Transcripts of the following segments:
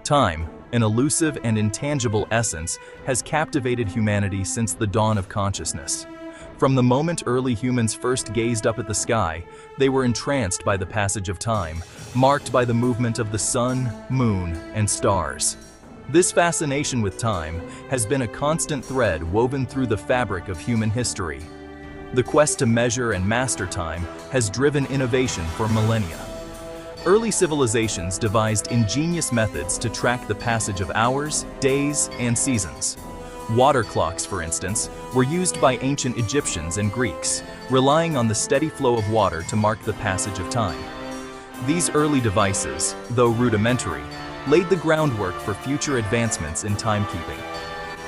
Time, an elusive and intangible essence, has captivated humanity since the dawn of consciousness. From the moment early humans first gazed up at the sky, they were entranced by the passage of time, marked by the movement of the sun, moon, and stars. This fascination with time has been a constant thread woven through the fabric of human history. The quest to measure and master time has driven innovation for millennia. Early civilizations devised ingenious methods to track the passage of hours, days, and seasons. Water clocks, for instance, were used by ancient Egyptians and Greeks, relying on the steady flow of water to mark the passage of time. These early devices, though rudimentary, laid the groundwork for future advancements in timekeeping.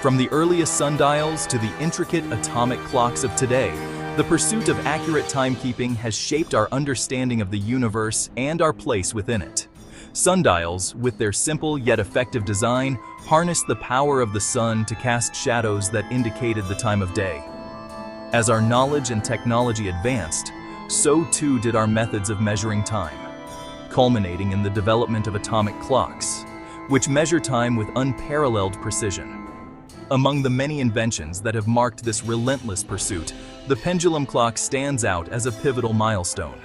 From the earliest sundials to the intricate atomic clocks of today, the pursuit of accurate timekeeping has shaped our understanding of the universe and our place within it. Sundials, with their simple yet effective design, harnessed the power of the sun to cast shadows that indicated the time of day. As our knowledge and technology advanced, so too did our methods of measuring time, culminating in the development of atomic clocks, which measure time with unparalleled precision. Among the many inventions that have marked this relentless pursuit, the pendulum clock stands out as a pivotal milestone.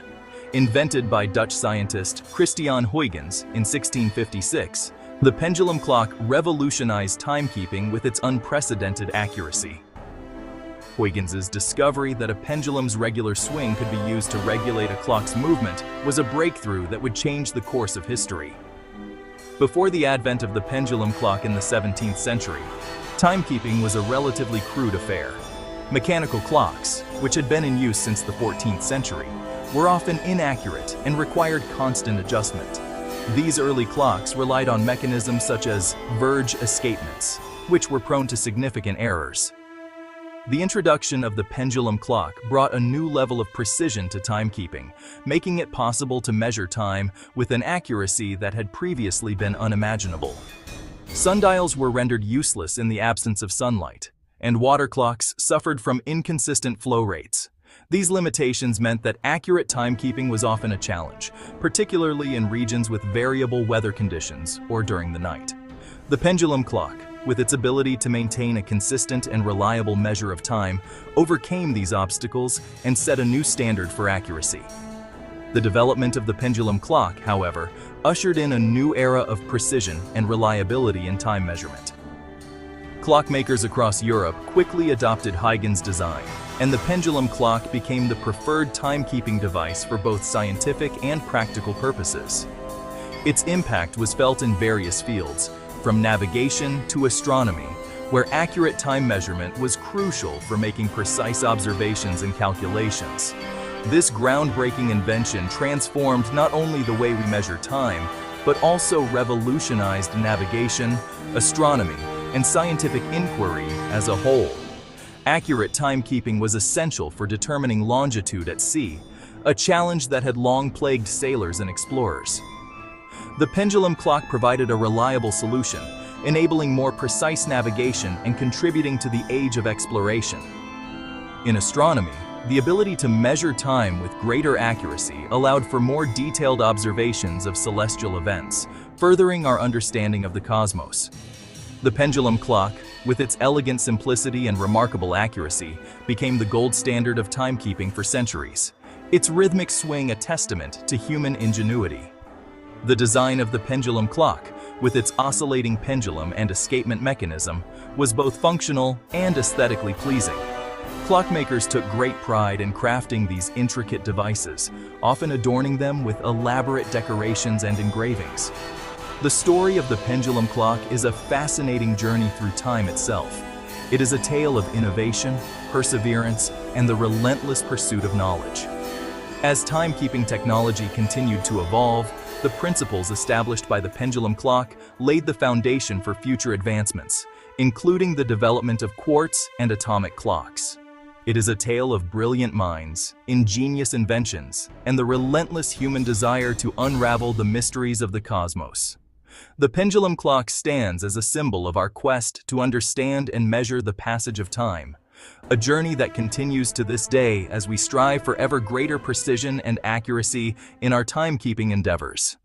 Invented by Dutch scientist Christiaan Huygens in 1656, the pendulum clock revolutionized timekeeping with its unprecedented accuracy. Huygens's discovery that a pendulum's regular swing could be used to regulate a clock's movement was a breakthrough that would change the course of history. Before the advent of the pendulum clock in the 17th century, timekeeping was a relatively crude affair. Mechanical clocks, which had been in use since the 14th century, were often inaccurate and required constant adjustment. These early clocks relied on mechanisms such as verge escapements, which were prone to significant errors. The introduction of the pendulum clock brought a new level of precision to timekeeping, making it possible to measure time with an accuracy that had previously been unimaginable. Sundials were rendered useless in the absence of sunlight, and water clocks suffered from inconsistent flow rates. These limitations meant that accurate timekeeping was often a challenge, particularly in regions with variable weather conditions or during the night. The pendulum clock, with its ability to maintain a consistent and reliable measure of time, overcame these obstacles and set a new standard for accuracy. The development of the pendulum clock, however, ushered in a new era of precision and reliability in time measurement. Clockmakers across Europe quickly adopted Huygens' design, and the pendulum clock became the preferred timekeeping device for both scientific and practical purposes. Its impact was felt in various fields, from navigation to astronomy, where accurate time measurement was crucial for making precise observations and calculations. This groundbreaking invention transformed not only the way we measure time, but also revolutionized navigation, astronomy, and scientific inquiry as a whole. Accurate timekeeping was essential for determining longitude at sea, a challenge that had long plagued sailors and explorers. The pendulum clock provided a reliable solution, enabling more precise navigation and contributing to the age of exploration. In astronomy, the ability to measure time with greater accuracy allowed for more detailed observations of celestial events, furthering our understanding of the cosmos. The pendulum clock, with its elegant simplicity and remarkable accuracy, became the gold standard of timekeeping for centuries, its rhythmic swing a testament to human ingenuity. The design of the pendulum clock, with its oscillating pendulum and escapement mechanism, was both functional and aesthetically pleasing. Clockmakers took great pride in crafting these intricate devices, often adorning them with elaborate decorations and engravings. The story of the pendulum clock is a fascinating journey through time itself. It is a tale of innovation, perseverance, and the relentless pursuit of knowledge. As timekeeping technology continued to evolve, the principles established by the pendulum clock laid the foundation for future advancements, including the development of quartz and atomic clocks. It is a tale of brilliant minds, ingenious inventions, and the relentless human desire to unravel the mysteries of the cosmos. The pendulum clock stands as a symbol of our quest to understand and measure the passage of time, a journey that continues to this day as we strive for ever greater precision and accuracy in our timekeeping endeavors.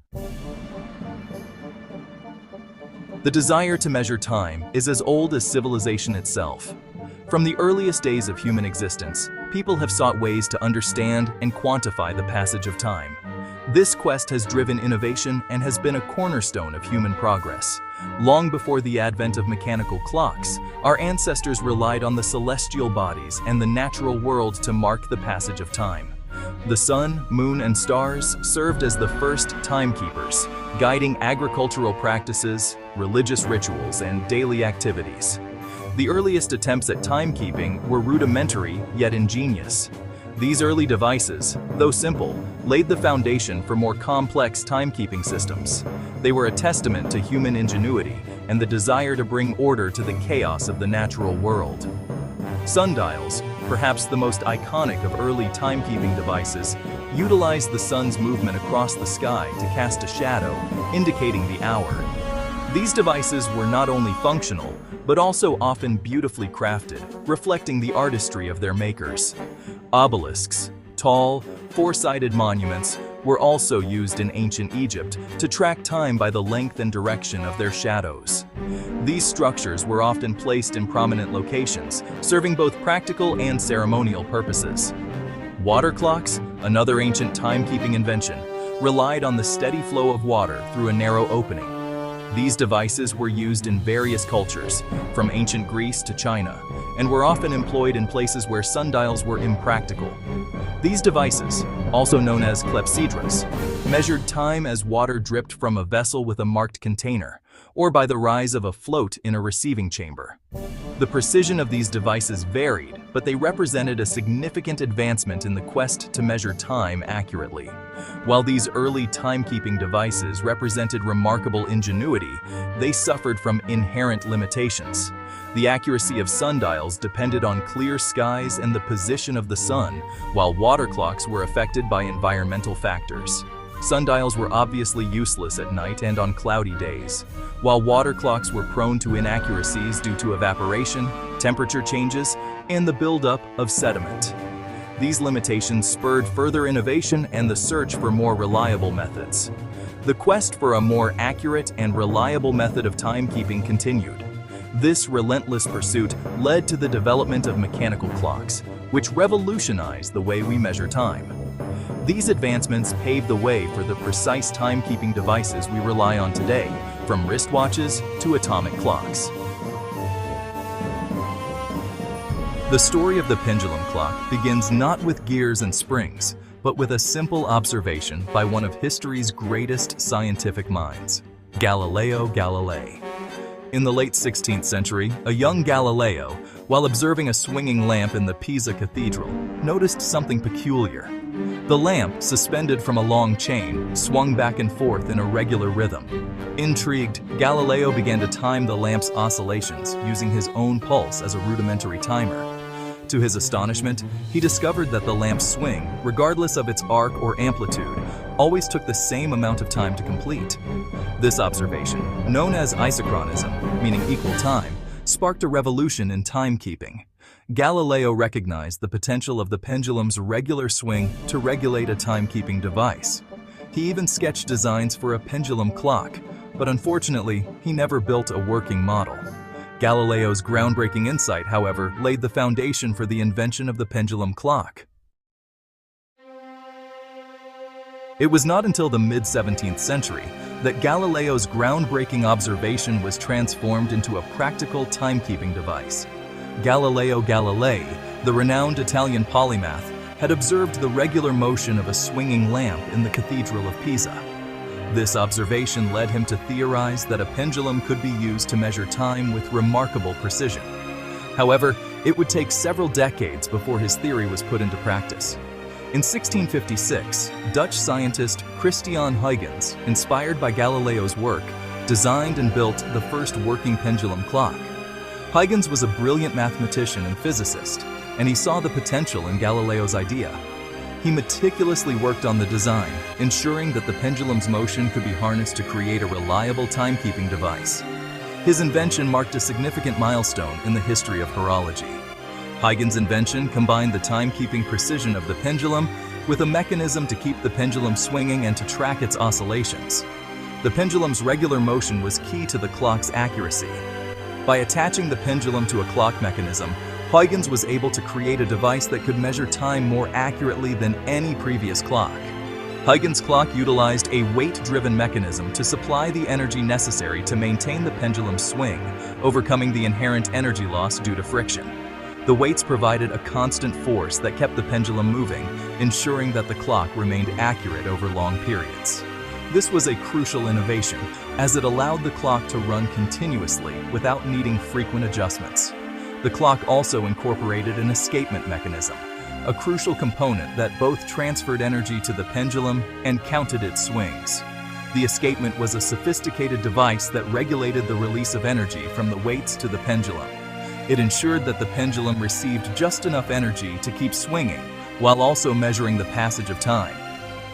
The desire to measure time is as old as civilization itself. From the earliest days of human existence, people have sought ways to understand and quantify the passage of time. This quest has driven innovation and has been a cornerstone of human progress. Long before the advent of mechanical clocks, our ancestors relied on the celestial bodies and the natural world to mark the passage of time. The sun, moon, and stars served as the first timekeepers, guiding agricultural practices, religious rituals, and daily activities. The earliest attempts at timekeeping were rudimentary yet ingenious. These early devices, though simple, laid the foundation for more complex timekeeping systems. They were a testament to human ingenuity and the desire to bring order to the chaos of the natural world. Sundials, perhaps the most iconic of early timekeeping devices, utilized the sun's movement across the sky to cast a shadow, indicating the hour. These devices were not only functional, but also often beautifully crafted, reflecting the artistry of their makers. Obelisks, tall, four-sided monuments, were also used in ancient Egypt to track time by the length and direction of their shadows. These structures were often placed in prominent locations, serving both practical and ceremonial purposes. Water clocks, another ancient timekeeping invention, relied on the steady flow of water through a narrow opening. These devices were used in various cultures, from ancient Greece to China, and were often employed in places where sundials were impractical. These devices, also known as clepsydras, measured time as water dripped from a vessel with a marked container, or by the rise of a float in a receiving chamber. The precision of these devices varied, but they represented a significant advancement in the quest to measure time accurately. While these early timekeeping devices represented remarkable ingenuity, they suffered from inherent limitations. The accuracy of sundials depended on clear skies and the position of the sun, while water clocks were affected by environmental factors. Sundials were obviously useless at night and on cloudy days, while water clocks were prone to inaccuracies due to evaporation, temperature changes, and the buildup of sediment. These limitations spurred further innovation and the search for more reliable methods. The quest for a more accurate and reliable method of timekeeping continued. This relentless pursuit led to the development of mechanical clocks, which revolutionized the way we measure time. These advancements paved the way for the precise timekeeping devices we rely on today, from wristwatches to atomic clocks. The story of the pendulum clock begins not with gears and springs, but with a simple observation by one of history's greatest scientific minds, Galileo Galilei. In the late 16th century, a young Galileo, while observing a swinging lamp in the Pisa Cathedral, noticed something peculiar. The lamp, suspended from a long chain, swung back and forth in a regular rhythm. Intrigued, Galileo began to time the lamp's oscillations using his own pulse as a rudimentary timer. To his astonishment, he discovered that the lamp's swing, regardless of its arc or amplitude, always took the same amount of time to complete. This observation, known as isochronism, meaning equal time, sparked a revolution in timekeeping. Galileo recognized the potential of the pendulum's regular swing to regulate a timekeeping device. He even sketched designs for a pendulum clock, but unfortunately, he never built a working model. Galileo's groundbreaking insight, however, laid the foundation for the invention of the pendulum clock. It was not until the mid-17th century that Galileo's groundbreaking observation was transformed into a practical timekeeping device. Galileo Galilei, the renowned Italian polymath, had observed the regular motion of a swinging lamp in the Cathedral of Pisa. This observation led him to theorize that a pendulum could be used to measure time with remarkable precision. However, it would take several decades before his theory was put into practice. In 1656, Dutch scientist Christiaan Huygens, inspired by Galileo's work, designed and built the first working pendulum clock. Huygens was a brilliant mathematician and physicist, and he saw the potential in Galileo's idea. He meticulously worked on the design, ensuring that the pendulum's motion could be harnessed to create a reliable timekeeping device. His invention marked a significant milestone in the history of horology. Huygens' invention combined the timekeeping precision of the pendulum with a mechanism to keep the pendulum swinging and to track its oscillations. The pendulum's regular motion was key to the clock's accuracy. By attaching the pendulum to a clock mechanism, Huygens was able to create a device that could measure time more accurately than any previous clock. Huygens' clock utilized a weight-driven mechanism to supply the energy necessary to maintain the pendulum's swing, overcoming the inherent energy loss due to friction. The weights provided a constant force that kept the pendulum moving, ensuring that the clock remained accurate over long periods. This was a crucial innovation, as it allowed the clock to run continuously without needing frequent adjustments. The clock also incorporated an escapement mechanism, a crucial component that both transferred energy to the pendulum and counted its swings. The escapement was a sophisticated device that regulated the release of energy from the weights to the pendulum. It ensured that the pendulum received just enough energy to keep swinging, while also measuring the passage of time.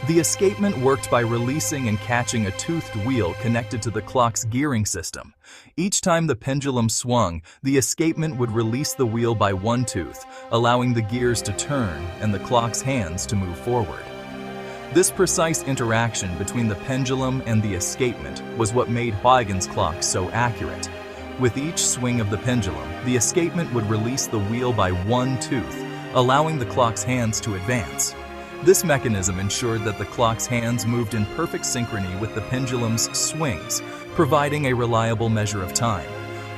The escapement worked by releasing and catching a toothed wheel connected to the clock's gearing system. Each time the pendulum swung, the escapement would release the wheel by one tooth, allowing the gears to turn and the clock's hands to move forward. This precise interaction between the pendulum and the escapement was what made Huygens' clock so accurate. With each swing of the pendulum, the escapement would release the wheel by one tooth, allowing the clock's hands to advance. This mechanism ensured that the clock's hands moved in perfect synchrony with the pendulum's swings, providing a reliable measure of time.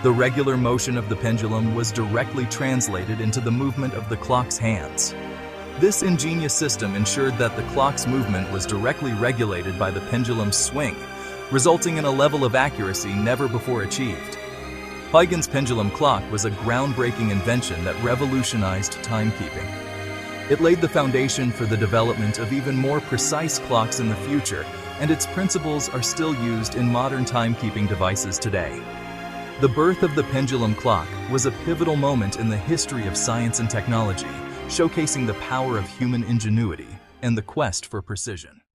The regular motion of the pendulum was directly translated into the movement of the clock's hands. This ingenious system ensured that the clock's movement was directly regulated by the pendulum's swing, resulting in a level of accuracy never before achieved. Huygens' pendulum clock was a groundbreaking invention that revolutionized timekeeping. It laid the foundation for the development of even more precise clocks in the future, and its principles are still used in modern timekeeping devices today. The birth of the pendulum clock was a pivotal moment in the history of science and technology, showcasing the power of human ingenuity and the quest for precision.